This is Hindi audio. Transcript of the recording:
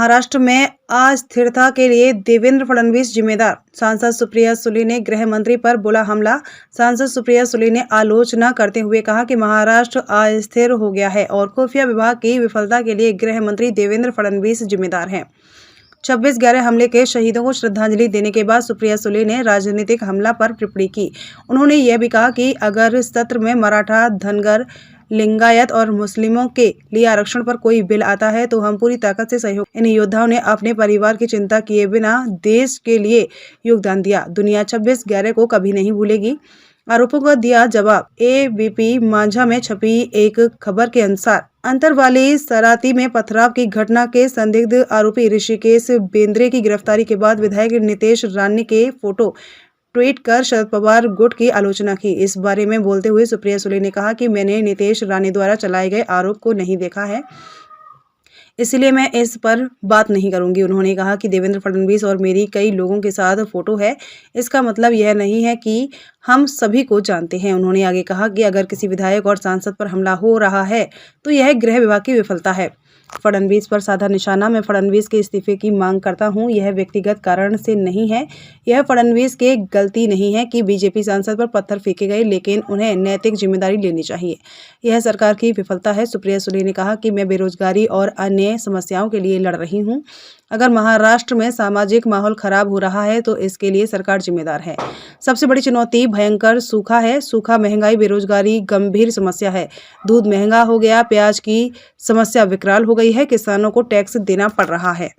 महाराष्ट्र में अस्थिरता के लिए देवेंद्र फडणवीस जिम्मेदार। सांसद सुप्रिया सुले ने गृह मंत्री पर बोला हमला। सांसद सुप्रिया सुले ने आलोचना करते हुए कहा कि महाराष्ट्र अस्थिर हो गया है और खुफिया विभाग की विफलता के लिए गृह मंत्री देवेंद्र फडणवीस जिम्मेदार हैं। 26/11 हमले के शहीदों को श्रद्धांजलि देने के बाद सुप्रिया सुले ने राजनीतिक हमला पर टिप्पणी की। उन्होंने यह भी कहा कि अगर सत्र में मराठा, धनगर, लिंगायत और मुस्लिमों के लिए आरक्षण पर कोई बिल आता है तो हम पूरी ताकत से सहयोग। इन योद्धाओं ने अपने परिवार की चिंता किए बिना देश के लिए योगदान दिया। दुनिया 26/11 को कभी नहीं भूलेगी। आरोपों का दिया जवाब। एबीपी माझा में छपी एक खबर के अनुसार अंतरवाली सराती में पथराव की घटना के संदिग्ध आरोपी ऋषिकेश बेंद्रे की गिरफ्तारी के बाद विधायक नितेश राणे के फोटो ट्वीट कर शरद पवार गुट की आलोचना की। इस बारे में बोलते हुए सुप्रिया सुले ने कहा कि मैंने नितेश राणे द्वारा चलाए गए आरोप को नहीं देखा है, इसलिए मैं इस पर बात नहीं करूंगी। उन्होंने कहा कि देवेंद्र फडणवीस और मेरी कई लोगों के साथ फोटो है, इसका मतलब यह नहीं है कि हम सभी को जानते हैं। उन्होंने आगे कहा कि अगर किसी विधायक और सांसद पर हमला हो रहा है तो यह गृह विभाग की विफलता है। फडणवीस पर साधा निशाना। मैं फडणवीस के इस्तीफे की मांग करता हूं। यह व्यक्तिगत कारण से नहीं है। यह फडणवीस की गलती नहीं है कि बीजेपी सांसद पर पत्थर फेंके गए, लेकिन उन्हें नैतिक जिम्मेदारी लेनी चाहिए। यह सरकार की विफलता है। सुप्रिया सुले ने कहा कि मैं बेरोजगारी और अन्य समस्याओं के लिए लड़ रही हूं। अगर महाराष्ट्र में सामाजिक माहौल खराब हो रहा है तो इसके लिए सरकार जिम्मेदार है। सबसे बड़ी चुनौती भयंकर सूखा है। सूखा, महंगाई, बेरोजगारी गंभीर समस्या है। दूध महंगा हो गया, प्याज की समस्या विकराल हो गई है, किसानों को टैक्स देना पड़ रहा है।